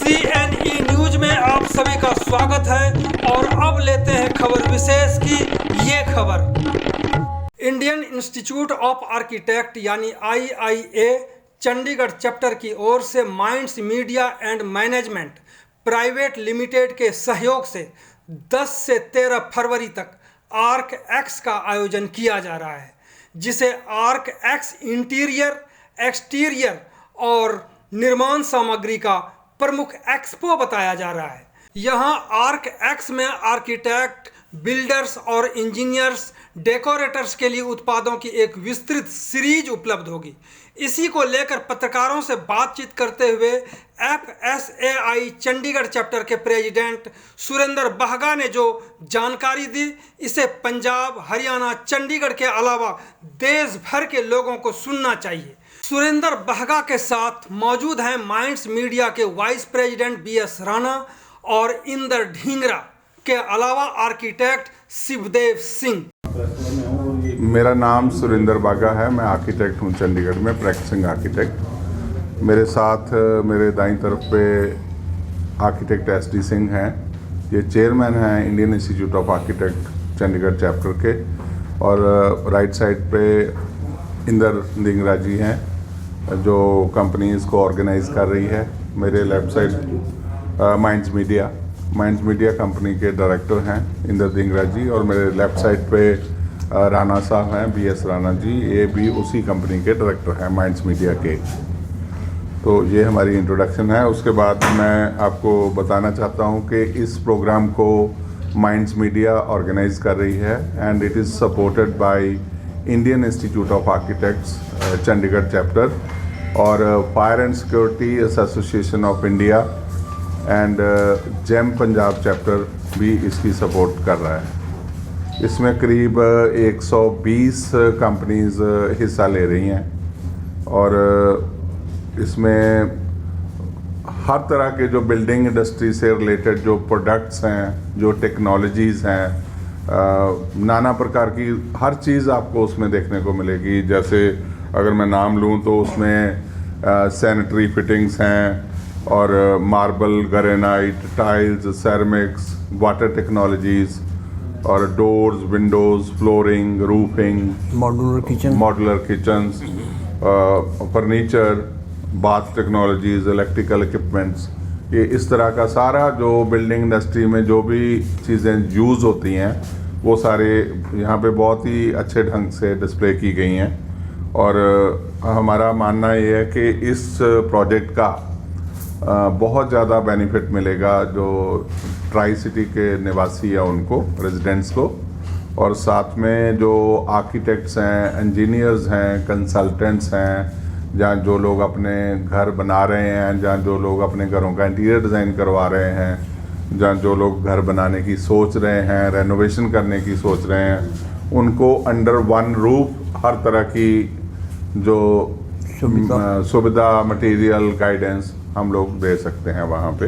CNE news में आप सभी का स्वागत है और अब लेते हैं खबर विशेष की ये खबर। इंडियन इंस्टीट्यूट ऑफ आर्किटेक्ट यानी IIA चंडीगढ़ चैप्टर की ओर से minds media and management private limited के सहयोग से 10 से 13 फरवरी तक आर्क एक्स का आयोजन किया जा रहा है, जिसे आर्क एक्स इंटीरियर, एक्सटीरियर और निर्माण सामग्री का प्रमुख एक्सपो बताया जा रहा है। यहाँ आर्क एक्स में आर्किटेक्ट, बिल्डर्स और इंजीनियर्स, डेकोरेटर्स के लिए उत्पादों की एक विस्तृत सीरीज उपलब्ध होगी। इसी को लेकर पत्रकारों से बातचीत करते हुए FSAI चंडीगढ़ चैप्टर के प्रेसिडेंट सुरेंद्र बहगा ने जो जानकारी दी, इसे पंजाब, हरियाणा, चंडीगढ़ के अलावा देश भर के लोगों को सुनना चाहिए। सुरेंद्र बहगा के साथ मौजूद हैं माइंड्स मीडिया के वाइस प्रेसिडेंट BS राणा और इंदर ढींगरा के अलावा आर्किटेक्ट शिवदेव सिंह। मेरा नाम सुरेंद्र बहगा है। मैं आर्किटेक्ट हूँ चंडीगढ़ में, प्रैक्टिसिंग आर्किटेक्ट। मेरे साथ मेरे दाईं तरफ पे आर्किटेक्ट SD सिंह हैं, ये चेयरमैन हैं Indian Institute of architect Chandigarh chapter के। और राइट साइड पे इंदर ढींगरा जी हैं जो कंपनीज को ऑर्गेनाइज कर रही है। मेरे left side minds media company के डायरेक्टर हैं इंदर ढींगरा जी, और मेरे लेफ्ट साइड पे राणा साहब हैं, BS राणा जी, ये भी उसी कंपनी के डायरेक्टर हैं माइंड्स मीडिया के। तो ये हमारी इंट्रोडक्शन है। उसके बाद मैं आपको बताना चाहता हूँ कि इस प्रोग्राम को माइंड्स मीडिया ऑर्गेनाइज कर रही है and it is supported by Indian Institute of Architects Chandigarh chapter और fire and security association of India and gem Punjab chapter भी इसकी सपोर्ट कर रहा है। इसमें करीब 120 कंपनीज हिस्सा ले रही हैं और इसमें हर तरह के जो बिल्डिंग इंडस्ट्री से रिलेटेड जो प्रोडक्ट्स हैं, जो टेक्नोलॉजीज़ हैं, नाना प्रकार की हर चीज़ आपको उसमें देखने को मिलेगी। जैसे अगर मैं नाम लूँ तो उसमें सैनिटरी फिटिंग्स हैं और marble, granite, tiles, ceramics, water technologies और doors, windows, flooring, roofing, modular kitchens, furniture, bath technologies, electrical equipments, ये इस तरह का सारा जो बिल्डिंग इंडस्ट्री में जो भी चीज़ें यूज़ होती हैं वो सारे यहाँ पे बहुत ही अच्छे ढंग से डिस्प्ले की गई हैं। और हमारा मानना ये है कि इस प्रोजेक्ट का बहुत ज़्यादा बेनिफिट मिलेगा जो ट्राई सिटी के निवासी हैं उनको, रेजिडेंट्स को, और साथ में जो आर्किटेक्ट्स हैं, इंजीनियर्स हैं, कंसल्टेंट्स हैं, जहाँ जो लोग अपने घर बना रहे हैं, जहाँ जो लोग अपने घरों का इंटीरियर डिज़ाइन करवा रहे हैं, जहाँ जो लोग घर बनाने की सोच रहे हैं, रेनोवेशन करने की सोच रहे हैं, उनको अंडर वन रूफ हर तरह की जो सुविधा, मटेरियल, गाइडेंस हम लोग दे सकते हैं वहाँ पे।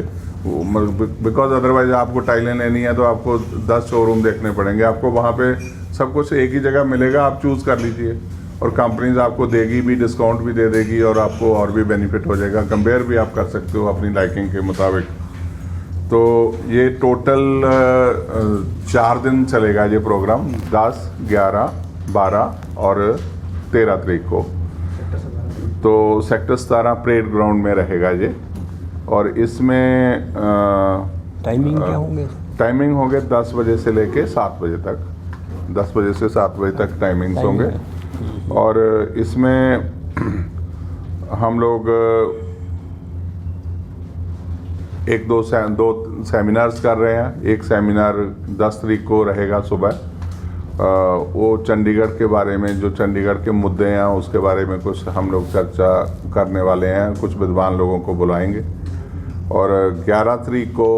बिकॉज अदरवाइज आपको टाइलें लेनी है तो आपको 10 शोरूम देखने पड़ेंगे। आपको वहाँ पे सब कुछ एक ही जगह मिलेगा, आप चूज़ कर लीजिए और कंपनीज आपको देगी भी, डिस्काउंट भी दे देगी और आपको और भी बेनिफिट हो जाएगा। कंपेयर भी आप कर सकते हो अपनी लाइकिंग के मुताबिक। तो ये टोटल 4 दिन चलेगा ये प्रोग्राम, 10, 11, 12 और 13 तारीख को। तो सेक्टर 17 परेड ग्राउंड में रहेगा ये। और इसमें टाइमिंग क्या होंगे? टाइमिंग होंगे 10 बजे से लेके 7 बजे तक। 10 बजे से 7 बजे तक टाइमिंग्स होंगे। और इसमें हम लोग दो सेमिनार्स कर रहे हैं। एक सेमिनार 10 तारीख को रहेगा सुबह, वो चंडीगढ़ के बारे में, जो चंडीगढ़ के मुद्दे हैं उसके बारे में कुछ हम लोग चर्चा करने वाले हैं, कुछ विद्वान लोगों को बुलाएंगे। और 11 तारीख को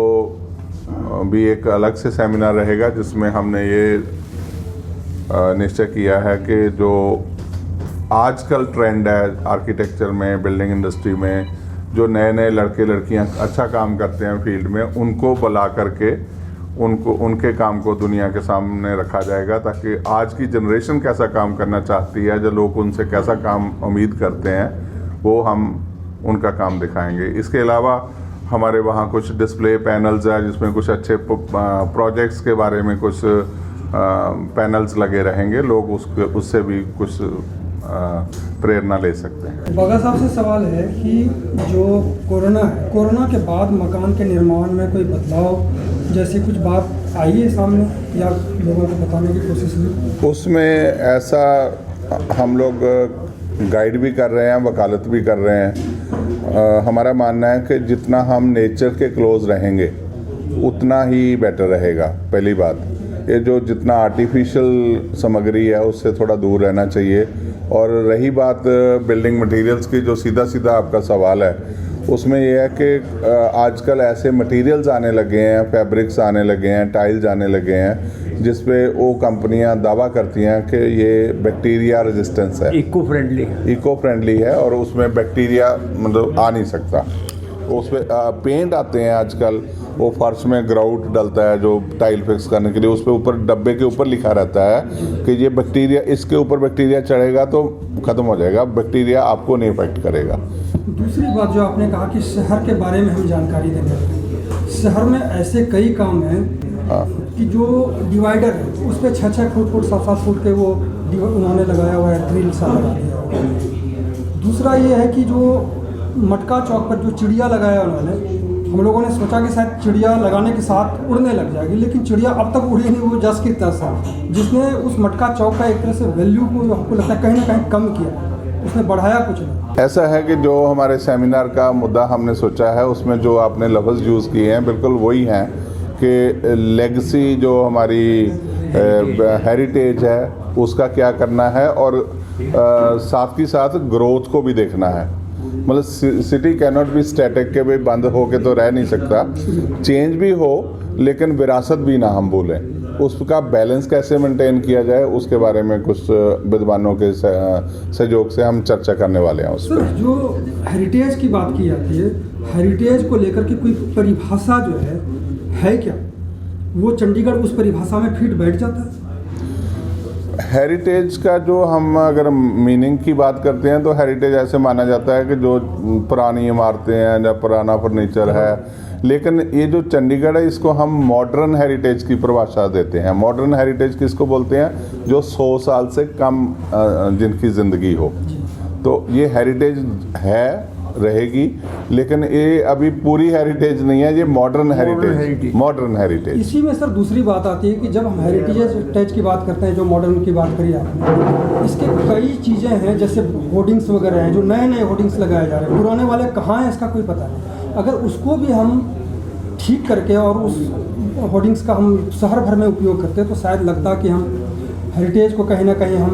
भी एक अलग से सेमिनार रहेगा जिसमें हमने ये निश्चय किया है कि जो आजकल ट्रेंड है आर्किटेक्चर में, बिल्डिंग इंडस्ट्री में, जो नए नए लड़के लड़कियां अच्छा काम करते हैं फील्ड में, उनको बुला करके उनके काम को दुनिया के सामने रखा जाएगा, ताकि आज की जनरेशन कैसा काम करना चाहती है, जो लोग उनसे कैसा काम उम्मीद करते हैं, वो हम उनका काम दिखाएंगे। इसके अलावा हमारे वहाँ कुछ डिस्प्ले पैनल्स हैं जिसमें कुछ अच्छे प्रोजेक्ट्स के बारे में कुछ पैनल्स लगे रहेंगे, लोग उससे भी कुछ प्रेरणा ले सकते हैं। बागा साहब से सवाल है कि जो कोरोना है, कोरोना के बाद मकान के निर्माण में कोई बदलाव जैसी कुछ बात आई है सामने या लोगों को बताने की कोशिश हुई? उसमें ऐसा हम लोग गाइड भी कर रहे हैं, वकालत भी कर रहे हैं। हमारा मानना है कि जितना हम नेचर के क्लोज रहेंगे उतना ही बेटर रहेगा। पहली बात ये जो जितना आर्टिफिशियल सामग्री है उससे थोड़ा दूर रहना चाहिए। और रही बात बिल्डिंग मटेरियल्स की, जो सीधा सीधा आपका सवाल है, उसमें यह है कि आजकल ऐसे मटेरियल्स आने लगे हैं, फैब्रिक्स आने लगे हैं, टाइल्स आने लगे हैं, जिस पे वो कंपनियां दावा करती हैं कि ये बैक्टीरिया रेजिस्टेंस है, इको फ्रेंडली है और उसमें बैक्टीरिया मतलब आ नहीं सकता। उसमें पेंट आते हैं आजकल, वो फर्श में ग्राउट डलता है जो टाइल फिक्स करने के लिए, उस पे ऊपर डब्बे के ऊपर लिखा रहता है कि ये बैक्टीरिया, इसके ऊपर बैक्टीरिया चढ़ेगा तो ख़त्म हो जाएगा, बैक्टीरिया आपको नहीं इफेक्ट करेगा। दूसरी बात जो आपने कहा कि शहर के बारे में हम जानकारी देंगे, शहर में ऐसे कई काम हैं कि जो डिवाइडर है उस पर 6-6 फुट 7-7 फुट के वो उन्होंने लगाया हुआ है, ग्रिल सा लगा दिया। दूसरा ये है कि जो मटका चौक पर जो चिड़िया लगाया उन्होंने, हम लोगों ने सोचा कि शायद चिड़िया लगाने के साथ उड़ने लग जाएगी, लेकिन चिड़िया अब तक उड़ी नहीं, वो जस की तस है, जिसने उस मटका चौक का एक तरह से वैल्यू को हमको लगता है कहीं ना कहीं कम किया, उसने बढ़ाया कुछ नहीं। ऐसा है कि जो हमारे सेमिनार का मुद्दा हमने सोचा है उसमें जो आपने लफ्ज़ यूज़ किए हैं बिल्कुल वही हैं कि लेगेसी जो हमारी हेरिटेज है उसका क्या करना है, और साथ ही साथ ग्रोथ को भी देखना है। मतलब city can not be static के भाई बंद हो के तो रह नहीं सकता, चेंज भी हो लेकिन विरासत भी ना हम भूलें। उसका बैलेंस कैसे मेंटेन किया जाए उसके बारे में कुछ विद्वानों के सहयोग से हम चर्चा करने वाले हैं। उस पर जो हेरिटेज की बात की जाती है, हेरिटेज को लेकर के कोई परिभाषा जो है क्या? वो चंडीगढ़ उस परिभाषा में फिट बैठ जाता है? हेरिटेज का जो हम अगर मीनिंग की बात करते हैं तो हेरिटेज ऐसे माना जाता है कि जो पुरानी इमारतें हैं या पुराना फर्नीचर है, लेकिन ये जो चंडीगढ़ है इसको हम मॉडर्न हेरिटेज की परिभाषा देते हैं। मॉडर्न हेरिटेज किसको बोलते हैं? जो 100 साल से कम जिनकी ज़िंदगी हो, तो ये हेरिटेज है, रहेगी, लेकिन ये अभी पूरी हेरिटेज नहीं है, ये मॉडर्न हेरिटेज। इसी में सर दूसरी बात आती है कि जब हम हेरिटेज की बात करते हैं, जो मॉडर्न की बात करी आपने, इसके कई चीज़ें हैं जैसे होर्डिंग्स वगैरह हैं, जो नए नए होर्डिंग्स लगाए जा रहे हैं, पुराने वाले कहाँ हैं इसका कोई पता नहीं। अगर उसको भी हम ठीक करके और उस होर्डिंग्स का हम शहर भर में उपयोग करते तो शायद लगता कि हम हेरिटेज को कहीं ना कहीं हम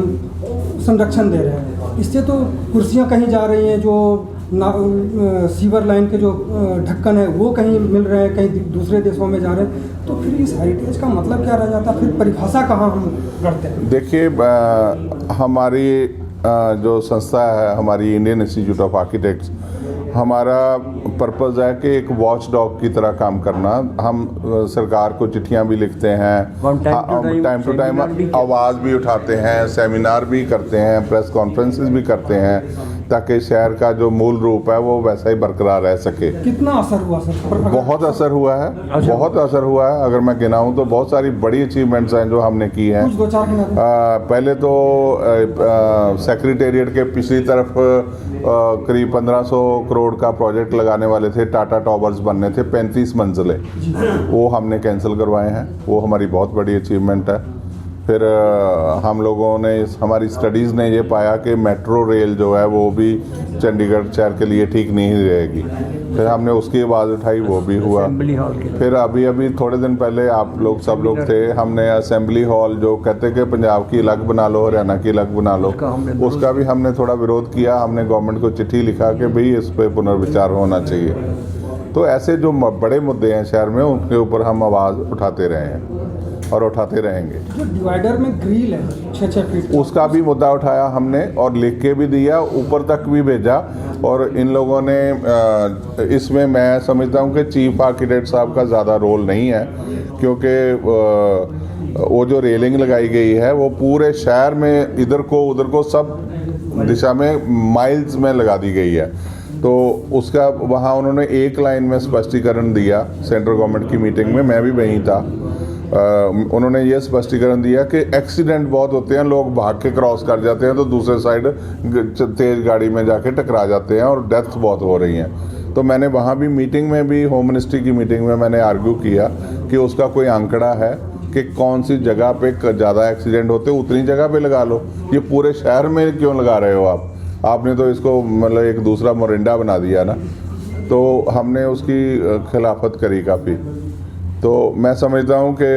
संरक्षण दे रहे हैं। इससे तो कुर्सियाँ कहीं जा रही हैं, जो सीवर लाइन के जो ढक्कन है वो कहीं मिल रहे हैं, कहीं दूसरे देशों में जा रहे हैं, तो फिर इस हेरिटेज का मतलब क्या रह जाता है? फिर परिभाषा कहाँ हम करते हैं? देखिए, हमारी जो संस्था है, हमारी इंडियन इंस्टीट्यूट ऑफ आर्किटेक्ट्स, हमारा पर्पज़ है कि एक वॉच डॉग की तरह काम करना। हम सरकार को चिट्ठियां भी लिखते हैं, टाइम टू टाइम आवाज़ भी उठाते हैं, सेमिनार भी करते हैं, प्रेस कॉन्फ्रेंसेस भी करते हैं, ताकि शहर का जो मूल रूप है वो वैसा ही बरकरार रह सके। कितना असर हुआ सर? बहुत असर हुआ है, बहुत असर हुआ है। अगर मैं गिनाऊं तो बहुत सारी बड़ी अचीवमेंट्स हैं जो हमने की हैं। पहले तो सेक्रेटेरिएट के पिछली तरफ करीब 1500 करोड़ का प्रोजेक्ट लगाने वाले थे, टाटा टावर्स बनने थे 35 मंजिलें, वो हमने कैंसिल करवाए हैं। वो हमारी बहुत बड़ी अचीवमेंट है। फिर हम लोगों ने, हमारी स्टडीज़ ने ये पाया कि मेट्रो रेल जो है वो भी चंडीगढ़ शहर के लिए ठीक नहीं रहेगी। फिर हमने उसकी आवाज़ उठाई, वो भी हुआ। फिर अभी थोड़े दिन पहले आप लोग सब लोग थे, हमने असेंबली हॉल जो कहते कि पंजाब की अलग बना लो, हरियाणा की अलग बना लो, उसका भी हमने थोड़ा विरोध किया। हमने गवर्नमेंट को चिट्ठी लिखा कि भाई इस पर पुनर्विचार होना चाहिए। तो ऐसे जो बड़े मुद्दे हैं शहर में, उनके ऊपर हम आवाज़ उठाते रहे हैं और उठाते रहेंगे। जो डिवाइडर में ग्रिल है 6-6 फीट, उसका भी मुद्दा उठाया हमने और लिख के भी दिया, ऊपर तक भी भेजा। और इन लोगों ने इसमें मैं समझता हूँ कि चीफ आर्किटेक्ट साहब का ज़्यादा रोल नहीं है, क्योंकि वो जो रेलिंग लगाई गई है वो पूरे शहर में इधर को उधर को सब दिशा में माइल्स में लगा दी गई है। तो उसका वहाँ उन्होंने एक लाइन में स्पष्टीकरण दिया सेंट्रल गवर्नमेंट की मीटिंग में, मैं भी वहीं था। उन्होंने ये स्पष्टीकरण दिया कि एक्सीडेंट बहुत होते हैं, लोग भाग के क्रॉस कर जाते हैं तो दूसरे साइड तेज़ गाड़ी में जाके टकरा जाते हैं और डेथ बहुत हो रही हैं। तो मैंने वहाँ भी मीटिंग में भी, होम मिनिस्ट्री की मीटिंग में मैंने आर्ग्यू किया कि उसका कोई आंकड़ा है कि कौन सी जगह पे ज़्यादा एक्सीडेंट होते, उतनी जगह पे लगा लो। ये पूरे शहर में क्यों लगा रहे हो आप? आपने तो इसको मतलब एक दूसरा मोरिंडा बना दिया ना। तो हमने उसकी खिलाफत करी काफ़ी। तो मैं समझता हूँ कि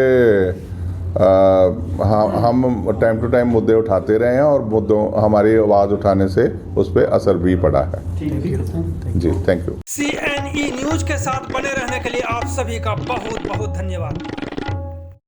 हम टाइम टू टाइम मुद्दे उठाते रहे हैं और मुद्दों हमारी आवाज़ उठाने से उस पर असर भी पड़ा है। जी, थैंक यू। CNE न्यूज के साथ बने रहने के लिए आप सभी का बहुत बहुत धन्यवाद।